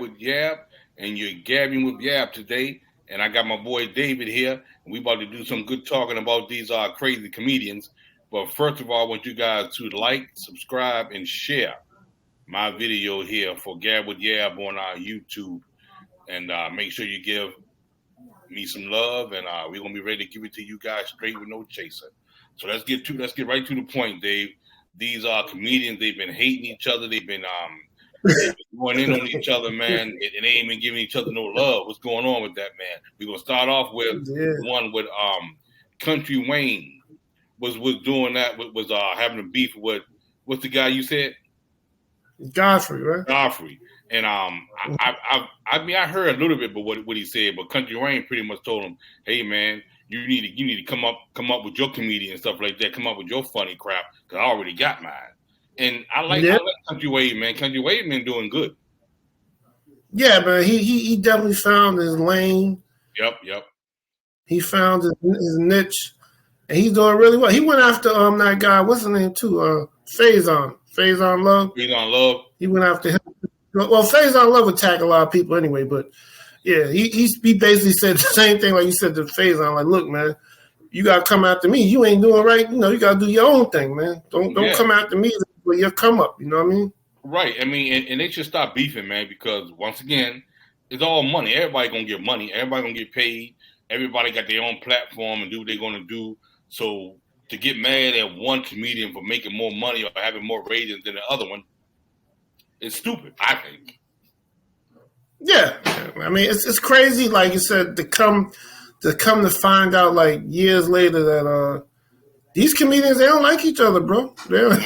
with Yab, and you're gabbing with Yab today. And I got my boy David here, and we about to do some good talking about these crazy comedians. But first of all, I want you guys to like, subscribe, and share my video here for Gab with Yab on our YouTube. And make sure you give me some love, and we're gonna be ready to give it to you guys straight with no chaser. So let's get right to the point, Dave. These are comedians. They've been hating each other. They've been going in on each other, man, and they ain't been giving each other no love. What's going on with that, man? We're gonna start off with one with Country Wayne was doing that. Was having a beef with what's the guy you said? Godfrey, right? Godfrey. And I mean I heard a little bit but what he said, but Country Wayne pretty much told him, hey man, you need to come up with your comedian and stuff like that, come up with your funny crap, because I already got mine. And I like Country Wayne, man. Country Wayne been doing good. Yeah, man, he definitely found his lane. Yep. He found his niche, and he's doing really well. He went after that guy, what's his name too? Faison Love. Faison Love. He went after him. Well, Faison Love attack a lot of people anyway, but yeah, he basically said the same thing like you said to Faison. Like, look, man, you gotta come after me. You ain't doing right. You gotta do your own thing, man. Don't come after me with your come up. You know what I mean? Right. I mean, and they should stop beefing, man, because once again, it's all money. Everybody gonna get money. Everybody gonna get paid. Everybody got their own platform and do what they're gonna do. So to get mad at one comedian for making more money or having more ratings than the other one, it's stupid, I think. Yeah, I mean it's crazy. Like you said, to come to find out like years later that these comedians, they don't like each other, bro. They don't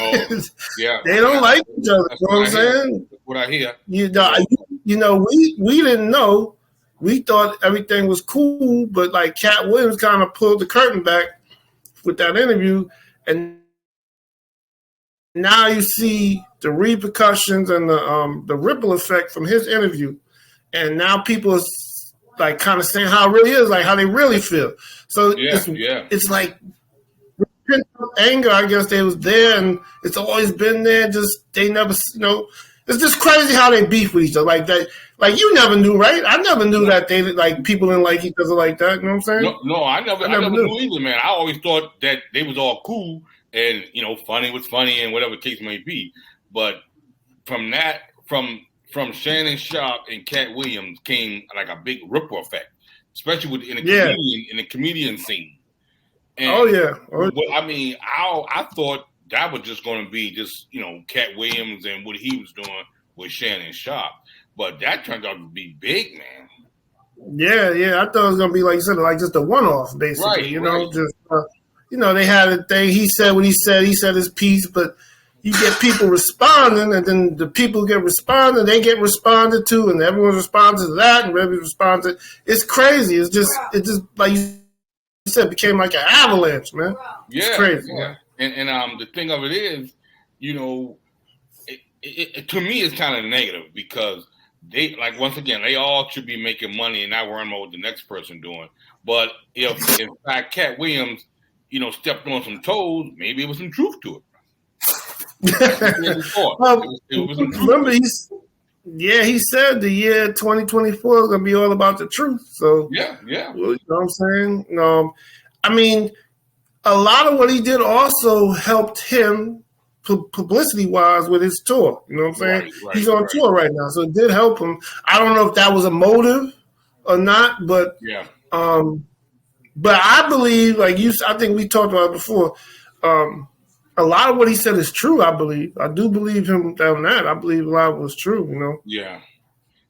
like each other. You know what I'm saying? What I hear. We didn't know. We thought everything was cool, but like Cat Williams kind of pulled the curtain back with that interview, and now you see the repercussions and the ripple effect from his interview. And now people are like kind of saying how it really is, like how they really feel. So it's like anger, I guess they was there, and it's always been there. Just they never, it's just crazy how they beef with each other like that. Like you never knew, right? I never knew that they like people didn't like each other like that. You know what I'm saying? No, I never knew either, man. I always thought that they was all cool and funny was funny and whatever the case may be. But from Shannon Sharpe and Cat Williams came like a big ripple effect, especially in the comedian scene. And, I mean, I thought that was just going to be just Cat Williams and what he was doing with Shannon Sharpe, but that turned out to be big, man. Yeah, I thought it was going to be like you said, like just a one-off, basically. Right. Just they had a thing. He said what he said. He said his piece, but you get people responding, and then the people get responded, they get responded to, and everyone responds to that, and everybody responds to. It's crazy. It just like you said, became like an avalanche, man. Yeah, it's crazy. Yeah. And the thing of it is, to me, it's kind of negative because they once again they all should be making money and not worrying about what the next person doing. But if in fact Cat Williams, stepped on some toes, maybe it was some truth to it. Remember, he said the year 2024 is going to be all about the truth. So yeah. Well, you know what I'm saying? I mean, a lot of what he did also helped him publicity-wise with his tour. You know what I'm saying? Right, he's on tour right now, so it did help him. I don't know if that was a motive or not, but but I believe, like I think we talked about it before. A lot of what he said is true, I believe. I do believe him on that. I believe a lot of it was true, Yeah,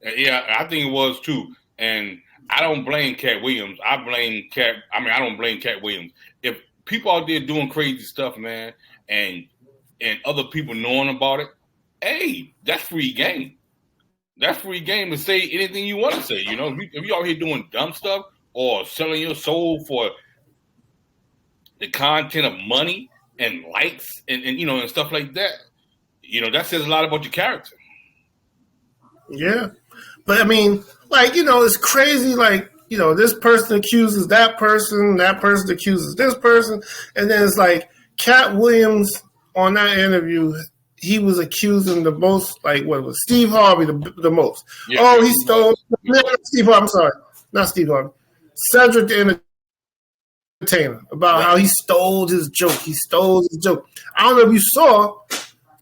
I think it was too. And I don't blame Cat Williams. I don't blame Cat Williams. If people out there doing crazy stuff, man, and other people knowing about it, hey, that's free game. That's free game to say anything you want to say. If you out here doing dumb stuff or selling your soul for the content of money and likes and and stuff like that, that says a lot about your character. Yeah. But I mean, it's crazy, this person accuses that person accuses this person, and then it's like Cat Williams on that interview he was accusing the most, like what was Steve Harvey the most. Yeah, he stole Steve Harvey. I'm sorry, not Steve Harvey. Cedric the Entertainer about how he stole his joke. He stole his joke. I don't know if you saw.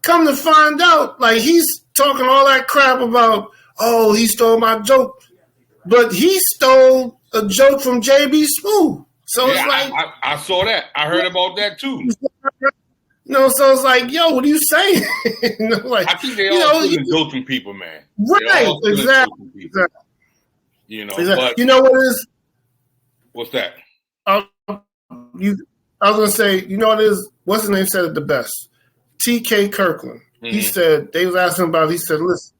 Come to find out, like he's talking all that crap about, he stole my joke, but he stole a joke from JB Smoove. So it's like I saw that. I heard about that too. So it's like, yo, what are you saying? Like, I think they all stealing jokes from people, man. Right, exactly. Exactly. But you know what is? What's that? I was gonna say, you know what it is? What's his name said it the best? T.K. Kirkland. Mm-hmm. He said, they was asking about it. He said, listen,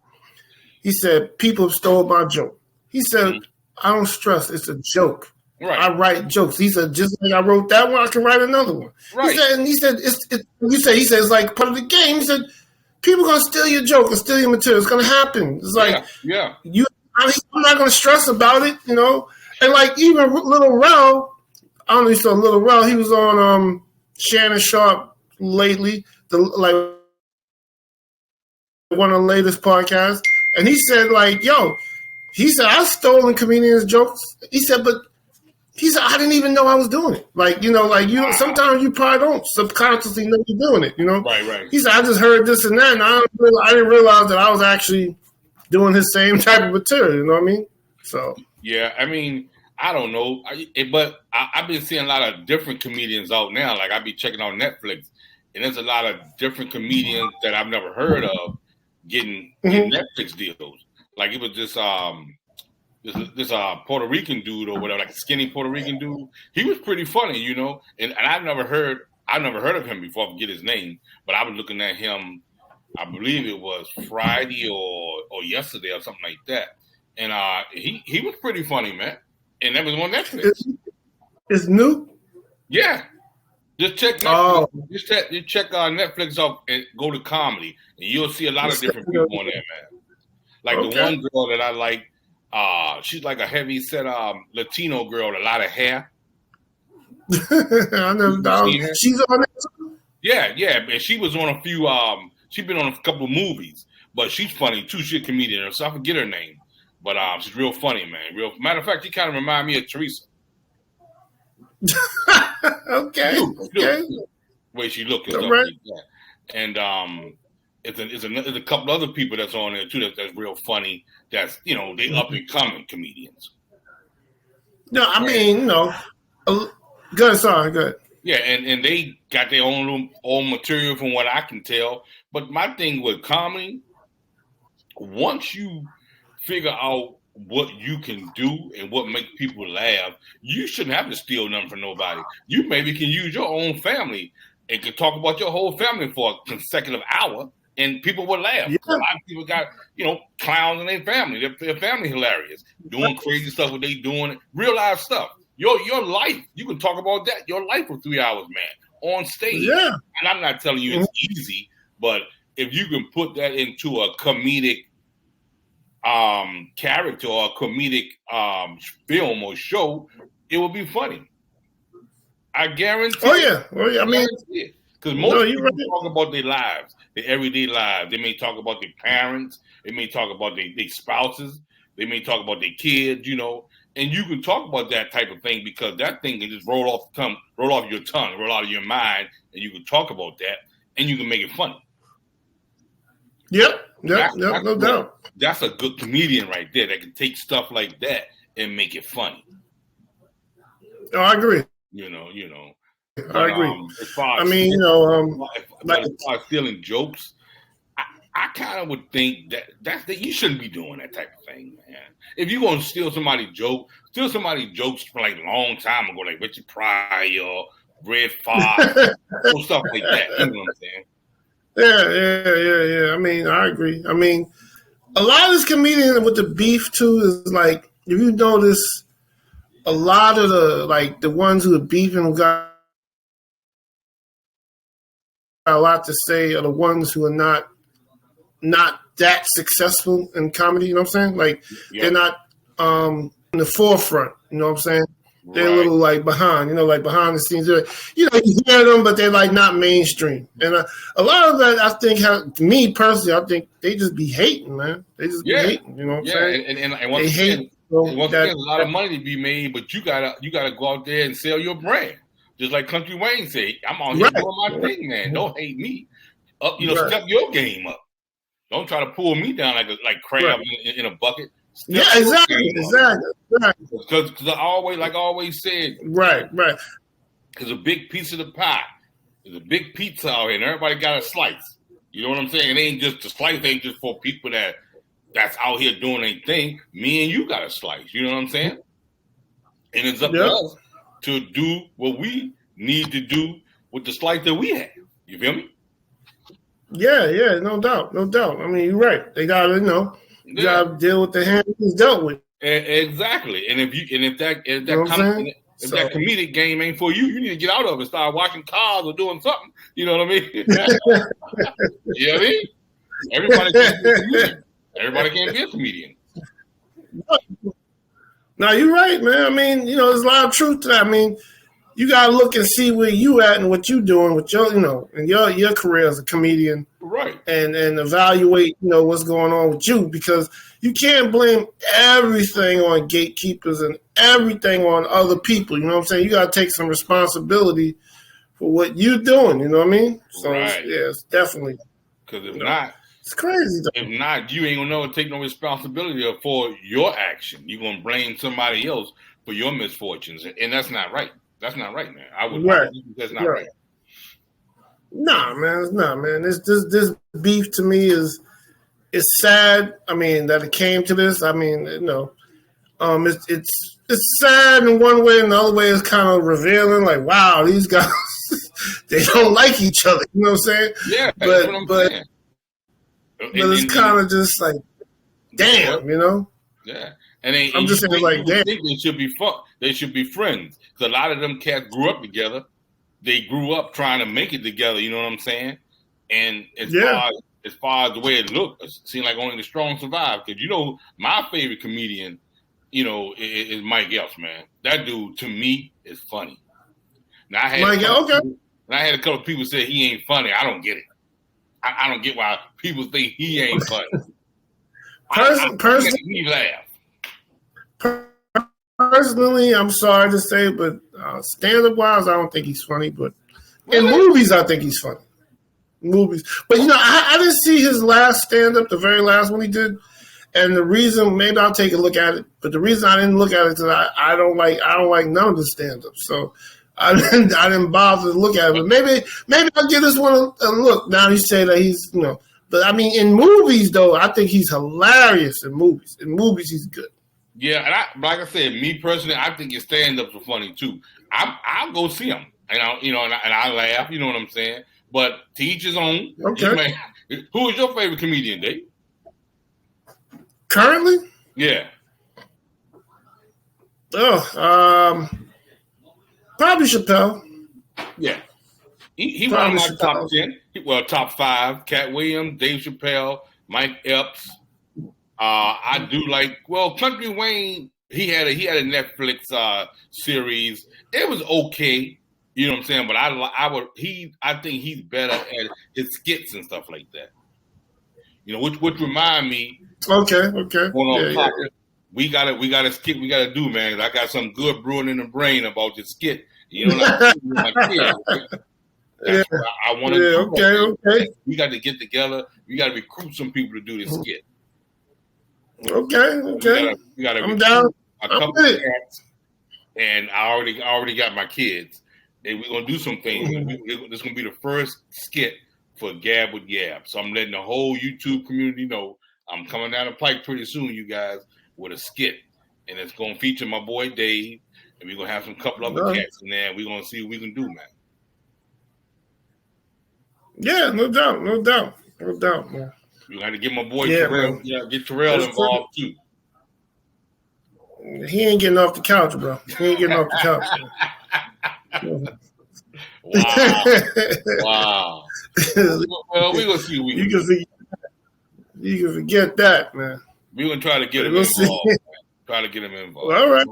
he said, people stole my joke. He said, I don't stress, it's a joke. Right. I write jokes. He said, just like I wrote that one, I can write another one. Right. He said, it's like part of the game. He said, people gonna steal your joke and steal your material. It's gonna happen. It's like, I'm not gonna stress about it, And like even Little Rel, I don't know if you saw Little Rel, he was on Shannon Sharp lately, one of the latest podcasts, and he said, like, I've stolen comedians' jokes. He said, I didn't even know I was doing it. Sometimes you probably don't subconsciously know you're doing it, Right. He said, I just heard this and that, and I didn't realize that I was actually doing his same type of material, you know what I mean? So. Yeah, I mean, I don't know. But I've been seeing a lot of different comedians out now. Like, I be checking out Netflix, and there's a lot of different comedians that I've never heard of getting Netflix deals. Like, it was this Puerto Rican dude or whatever, like a skinny Puerto Rican dude. He was pretty funny, and I've never heard of him before. I forget his name, but I was looking at him. I believe it was Friday or yesterday or something like that, and he was pretty funny, man. And that was on Netflix. It's new. Yeah, just check Netflix. Just check Netflix up and go to comedy, and you'll see a lot of different people on there, man. Like the one girl that I like. She's like a heavy set Latino girl, a lot of hair. I never she's on it too? Yeah. And she was on a few she's been on a couple of movies, but she's funny too. She's a comedian, so I forget her name. But she's real funny, man. Matter of fact, she kind of reminds me of Teresa. Okay. The way she looks and stuff like that. And it's a couple other people that's on there too that's real funny. That's they up and coming comedians. No, I mean good. Yeah, and they got their own material from what I can tell. But my thing with comedy, once you figure out what you can do and what makes people laugh, you shouldn't have to steal nothing from nobody. You maybe can use your own family and can talk about your whole family for a consecutive hour. And people would laugh. Yeah. A lot of people got, clowns in their family. Their family hilarious. Doing crazy stuff, what they doing, real life stuff. Your life, you can talk about that. Your life for 3 hours, man, on stage. Yeah. And I'm not telling you it's easy, but if you can put that into a comedic character or a comedic film or show, it will be funny. I guarantee. Oh yeah. I mean, because most people talk about their lives, their everyday lives. They may talk about their parents. They may talk about their spouses. They may talk about their kids, And you can talk about that type of thing because that thing can just roll off your tongue, roll out of your mind, and you can talk about that, and you can make it funny. Yep, no doubt. That's a good comedian right there that can take stuff like that and make it funny. Oh, I agree. But, I agree. As far as stealing jokes, I kind of would think that you shouldn't be doing that type of thing, man. If you're gonna steal somebody's jokes from like a long time ago, like Richard Pryor, Red Fox, or stuff like that. You know what I'm saying? Yeah. I mean, I agree. I mean, a lot of this comedians with the beef too is like, if you notice, a lot of the ones who are beefing who got a lot to say are the ones who are not that successful in comedy. You know what I'm saying? Like they're not in the forefront. You know what I'm saying? They're a little like behind, like behind the scenes. You hear them, but they're like not mainstream. And a lot of that, I think, me personally, I think they just be hating, man. They just be hating. You know what I'm saying? And once again, a lot of money to be made, but you gotta go out there and sell your brand. Just like Country Wayne said, I'm out here doing my thing, man. Don't hate me. Step your game up. Don't try to pull me down like crab in a bucket. Exactly. Because I always said, right. Because a big piece of the pie. There's a big pizza out here, and everybody got a slice. You know what I'm saying? It ain't just the slice ain't just for people that's out here doing their thing. Me and you got a slice. You know what I'm saying? And it's up to us to do what we need to do with the slice that we have. You feel me? Yeah, no doubt. I mean, you're right. They got to, you got to deal with the hand he's dealt with. Exactly. And if that comedic game ain't for you, you need to get out of it. Start washing cars or doing something. You know what I mean? You know what I mean? Everybody can't be a comedian. No, you're right, man. I mean, there's a lot of truth to that. I mean, you gotta look and see where you at and what you doing with your, in your career as a comedian, right? And evaluate, what's going on with you, because you can't blame everything on gatekeepers and everything on other people. You know what I'm saying? You gotta take some responsibility for what you're doing. You know what I mean? So it's definitely. Because if not, it's crazy. Though. If not, you ain't gonna take no responsibility for your action. You're gonna blame somebody else for your misfortunes, and that's not right. That's not right, man. That's not right. Nah, man, it's not, man. This beef to me is sad. I mean, that it came to this. I mean, it's sad in one way, and the other way is kind of revealing. Like, wow, these guys they don't like each other. You know what I'm saying? Yeah, that's what I'm saying. But it's kind of just like, damn, Yeah, and I'm just saying, like, damn, think they should be They should be friends. Because a lot of them cats grew up together. They grew up trying to make it together. You know what I'm saying? And as far as the way it looked, it seemed like only the strong survive. Because my favorite comedian, is Mike Epps, man. That dude to me is funny. Now I had a couple of people say he ain't funny. I don't get it. I don't get why people think he ain't funny. Personally, he laugh. Personally, I'm sorry to say, but stand-up wise, I don't think he's funny. But in movies, I think he's funny. Movies, but I didn't see his last stand-up, the very last one he did, and the reason, maybe I'll take a look at it. But the reason I didn't look at it is that I don't like none of the stand-ups, so I didn't bother to look at it. But maybe I'll give this one a look. Now you say that he's but I mean, in movies though, I think he's hilarious in movies. In movies, he's good. Yeah, and like I said, me personally, I think his stand-ups are funny too. I'll go see him, and I laugh. You know what I'm saying? But to each his own. Okay. Who is your favorite comedian, Dave? Currently? Yeah. Oh, probably Chappelle. Yeah. He won my top 10. Top 5. Cat Williams, Dave Chappelle, Mike Epps. I do like Country Wayne. He had a Netflix series. It was okay, you know what I'm saying. But I think he's better at his skits and stuff like that. Which remind me. Okay. We got a skit we got to do, man. I got something good brewing in the brain about this skit. Like my kids. I want to. Yeah, okay. We got to get together. We got to recruit some people to do this skit. Okay. We gotta I'm down. A couple of cats, and I already got my kids, and we're gonna do some things. This is gonna be the first skit for Gab with Gab. So I'm letting the whole YouTube community know I'm coming down the pike pretty soon, you guys, with a skit, and it's gonna feature my boy Dave, and we're gonna have some couple other cats in there. And we're gonna see what we can do, man. Yeah, no doubt, man. You got to get my boy Terrell. Yeah, get Terrell involved too. He ain't getting off the couch, bro. He ain't getting off the couch. Wow. Well, we're gonna see what we can. You can forget that, man. We're gonna try to get him involved. Try to get him involved. Well, all right.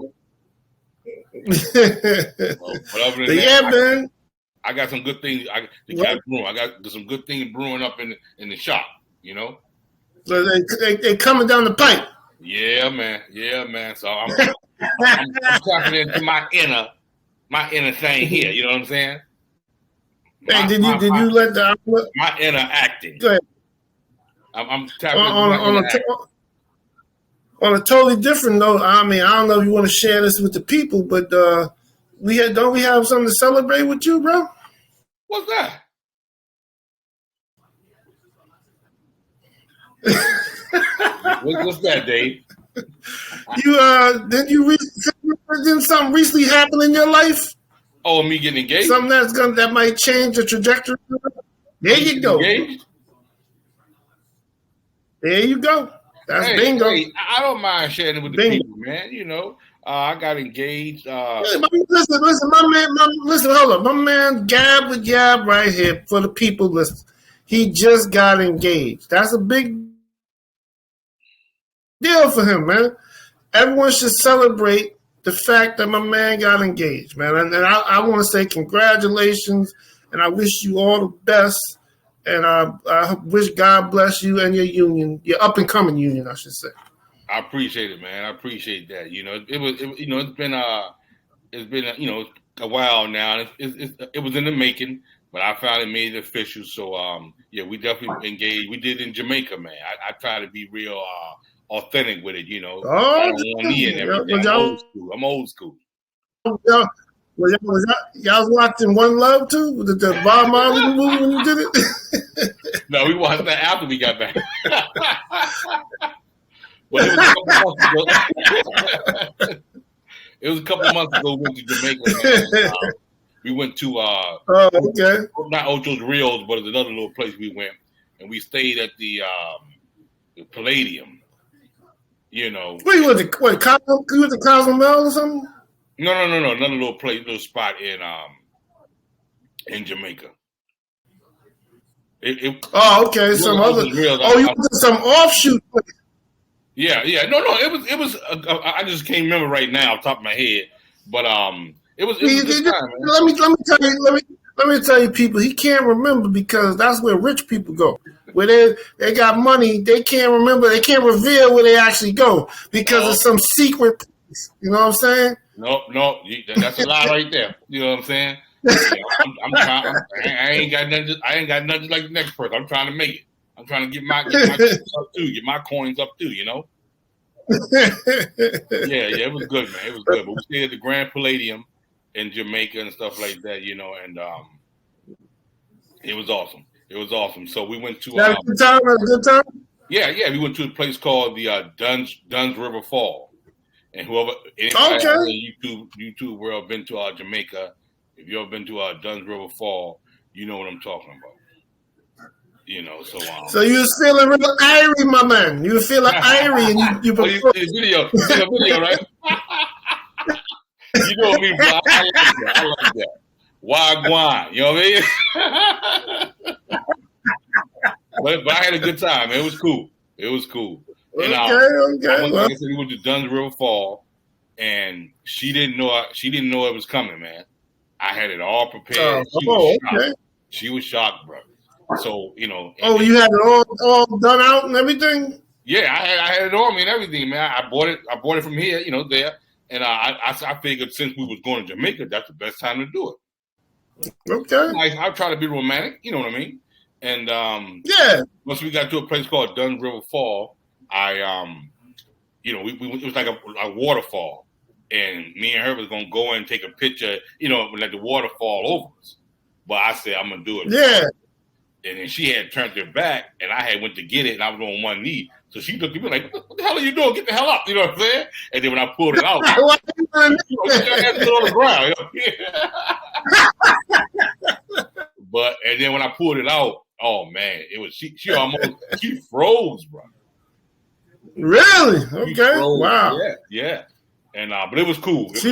But other than that, man, I got some good things. I got some good things brewing up in the shop. You know, so they coming down the pipe. Yeah, man. So I'm tapping into my inner thing here. You know what I'm saying? Hey, did you let my inner acting? Go ahead. I'm tapping on a totally different note. I mean, I don't know if you want to share this with the people, but don't we have something to celebrate with you, bro? What's that? What's that, Dave? Didn't something recently happen in your life? Oh, me getting engaged? Something that might change the trajectory. There you go. Engaged? There you go. That's bingo. Hey, I don't mind sharing it with the people, man. You know, I got engaged. Listen, my man. Listen, hold up. My man Gab with Gab right here for the people. Listen, he just got engaged. That's a big deal for him, man. Everyone should celebrate the fact that my man got engaged, man. And I want to say congratulations, and I wish you all the best. And I wish God bless you and your union, your up and coming union, I should say. I appreciate it, man. I appreciate that. You know, it's been a while now. It was in the making, but I finally made it official. So we definitely engaged. We did in Jamaica, man. I try to be real authentic with it, you know. I don't want me and everything. I'm old school. Y'all was watching One Love too? The Bob Marley movie when you did it? No, we watched that after we got back. It was a couple of months ago. We went to Jamaica. Man. We went to not Ocho's Rios, but it's another little place we went, and we stayed at the Palladium. You know, where you went to? You went to Cozumel or something? No. Another little spot in Jamaica. Okay. Some other. You went to some offshoot place. Yeah. No. It was. I just can't remember right now off the top of my head, but it was. Good time, man. Let me tell you, people. He can't remember because that's where rich people go. Where they got money, they can't remember. They can't reveal where they actually go because it's some secret place. You know what I'm saying? No, that's a lie right there. You know what I'm saying? I'm trying. I ain't got nothing like the next person. I'm trying to make it. I'm trying to get my coins up too. Get my coins up too. You know? Yeah. It was good, man. It was good. But we stayed at the Grand Palladium in Jamaica and stuff like that. You know, and it was awesome. It was awesome. So we went to a good time. Yeah. We went to a place called the Dunn's River Fall. And whoever in YouTube world been to Jamaica, if you ever been to Dunn's River Fall, you know what I'm talking about. You know, so you was feeling real irie, my man. You were feeling irie, and you video, right? You know me, bro. I like that. Wagwan, you know what I mean? but I had a good time. Man. It was cool. And, okay. Like I said, we went to Dunn's River Fall, and she didn't know it was coming, man. I had it all prepared. She was shocked, bro. So you know. You had it all done out and everything. Yeah, I had it on me and everything, man. I bought it from here, you know, there, and I figured since we was going to Jamaica, that's the best time to do it. Okay. I try to be romantic, you know what I mean? And once we got to a place called Dunn's River Fall, it was like a waterfall, and me and her was gonna go and take a picture, you know, let the waterfall over us. But I said I'm gonna do it. Yeah. And then she had turned her back, and I had went to get it, and I was on one knee. So she looked at me like, "What the hell are you doing? Get the hell up!" You know what I'm saying? And then when I pulled it out, get your ass on the ground. And then when I pulled it out, oh man, it was she froze, bro. Really? Okay. Wow. Yeah. And but it was cool. She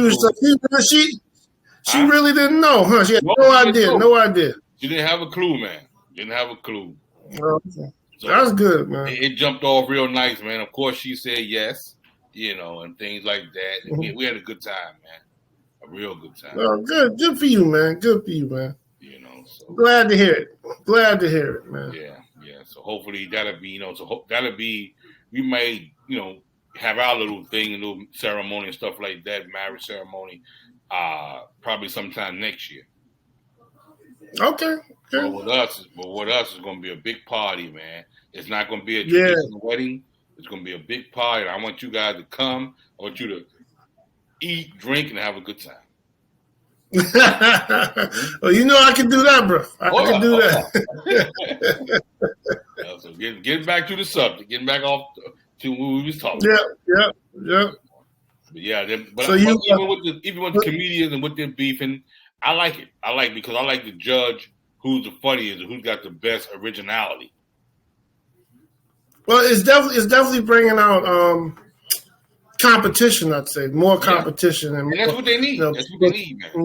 really didn't know, huh? She had no idea. She didn't have a clue, man. Okay. So that's good, man. It jumped off real nice, man. Of course, she said yes, you know, and things like that. Mm-hmm. We had a good time, man. A real good time. Well, good for you, man. Good for you, man. You know, so glad to hear it. Glad to hear it, man. Yeah. So hopefully that'll be, that'll be, we may, have our little thing, a little ceremony and stuff like that, marriage ceremony, probably sometime next year. Okay. But with us, it's going to be a big party, man. It's not going to be a traditional wedding. It's going to be a big party. I want you guys to come. I want you to eat, drink, and have a good time. Well, I can do that, bro. I can do that. So getting back to the subject, getting back off to what we was talking about. Yeah. But even with the comedians and with their beefing, I like it. Because I like to judge who's the funniest and who's got the best originality. Well, it's definitely bringing out competition. I'd say more competition, and that's what they need. That's what they need, man.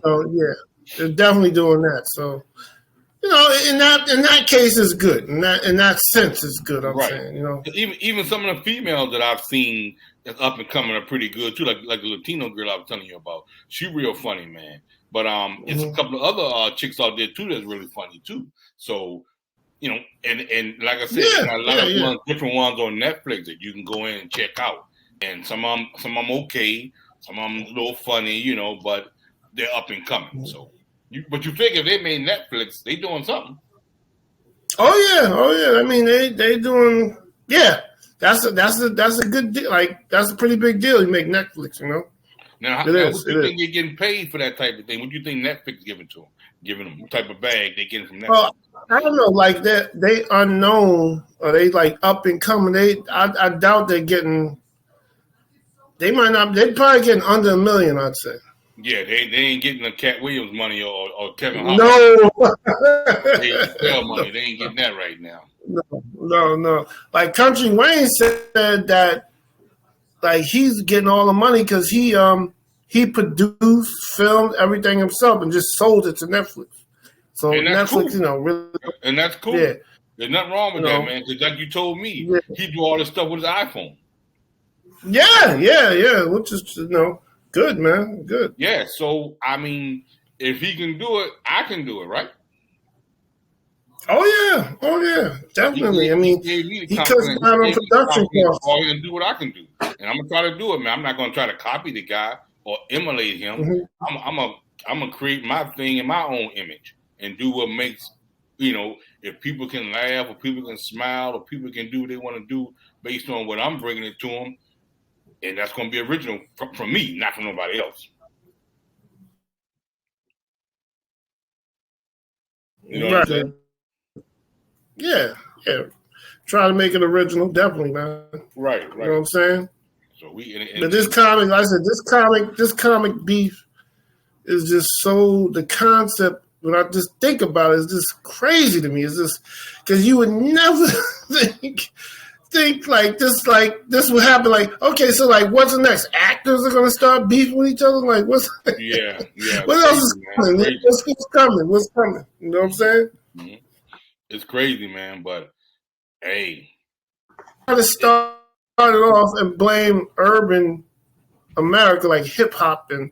They're definitely doing that. So, in that case, is good. In that sense, is good. I'm saying, even some of the females that I've seen that's up and coming are pretty good too. Like the Latino girl I was telling you about. She real funny, man. But it's a couple of other chicks out there too that's really funny too. So, and like I said, a lot of different ones on Netflix that you can go in and check out. And some of them okay, some of them a little funny, but they're up and coming. So, but you figure if they made Netflix, they doing something. Oh yeah. I mean, they doing That's a good deal. Like that's a pretty big deal. You make Netflix, Now, what do you think they're getting paid for that type of thing? What do you think Netflix giving to them? Giving them what type of bag they getting from Netflix? I don't know. Like they unknown or they like up and coming. I doubt they're getting. They might not. They're probably getting under $1 million, I'd say. Yeah, they ain't getting the Cat Williams money or Kevin Hart. No. They money. They ain't getting that right now. No. Like Country Wayne said that like he's getting all the money because he produced, filmed everything himself and just sold it to Netflix. So Netflix, cool. Really. And that's cool. Yeah. There's nothing wrong with that, man. Because like you told me, he do all this stuff with his iPhone. Yeah. Which is good, man. Good. Yeah. So I mean, if he can do it, I can do it, right? Oh yeah. Definitely. He cuts down on production costs. And do what I can do, and I'm gonna try to do it, man. I'm not gonna try to copy the guy or emulate him. Mm-hmm. I'm gonna create my thing in my own image and do what makes. If people can laugh or people can smile or people can do what they want to do based on what I'm bringing it to them, and that's going to be original from me, not from nobody else. You know what I'm saying? Yeah. Try to make it original, definitely, man. Right. You know what I'm saying? So but this comic, like I said, this comic beef is just so the concept. When I just think about it, it's just crazy to me. It's just because you would never think like this would happen. Like, okay, so like, what's the next? Actors are gonna start beefing with each other. Like, what's? Yeah. What else is coming? What's coming? What's coming? You know what I'm saying? Mm-hmm. It's crazy, man. But hey, I just started off and blame urban America, like hip hop, and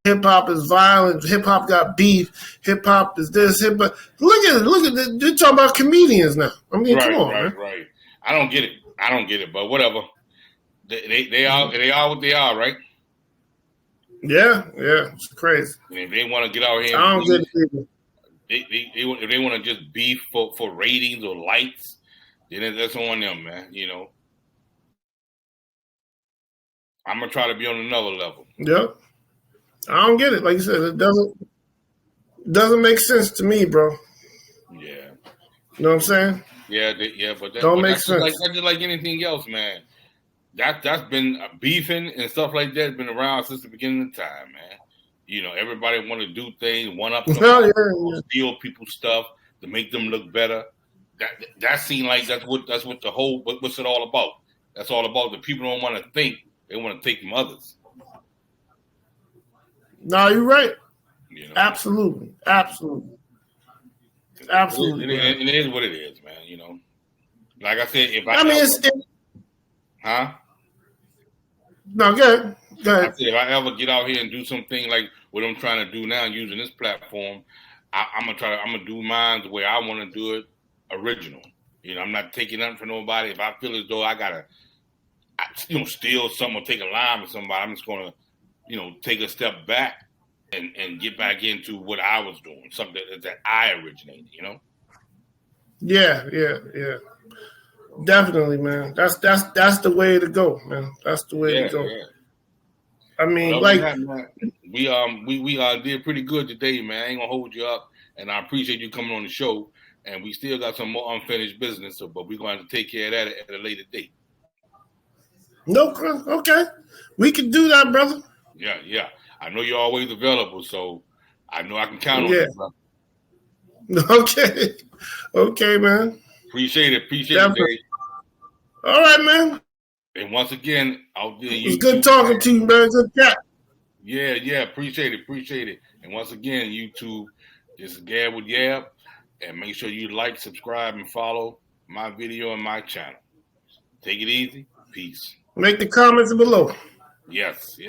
hip hop is violent. Hip hop got beef. Hip hop is this. Look at it. You're talking about comedians now. I mean, come on, man. Right. I don't get it, but whatever. They are what they are, right? Yeah. It's crazy. And if they want to get out here, I don't get it either. If they want to just beef for ratings or likes, then that's on them, man. I'm gonna try to be on another level. Yep. I don't get it. Like you said, it doesn't make sense to me, bro. Yeah. You know what I'm saying? Yeah, but don't make sense. That's just like anything else, man. That's been beefing and stuff like that has been around since the beginning of time, man. Everybody want to do things, one up, steal people's stuff to make them look better. That seems like that's what the whole what's it all about? That's all about. The people don't want to think. They want to take from others. No, you're right. Absolutely. And it is what it is, man. Like I said, No, go ahead. I said, if I ever get out here and do something like what I'm trying to do now using this platform, I'm gonna do mine the way I want to do it, original. You know, I'm not taking nothing from nobody. If I feel as though I gotta, steal something or take a line with somebody, I'm just gonna, take a step back and get back into what I was doing, something that I originated. Yeah. Definitely, man. That's the way to go, man. That's the way to go. Yeah. I mean, we did pretty good today, man. I ain't gonna hold you up, and I appreciate you coming on the show. And we still got some more unfinished business, but we're going to take care of that at a later date. No, okay, we can do that, brother. Yeah. I know you're always available, so I know I can count on you, brother. Okay, man. Appreciate it, Dave. All right, man. And once again, out there, it's good talking to you, man. Good chat. Yeah. Appreciate it. And once again, YouTube, this is Gab with Yab. And make sure you like, subscribe, and follow my video and my channel. Take it easy. Peace. Make the comments below. Yes.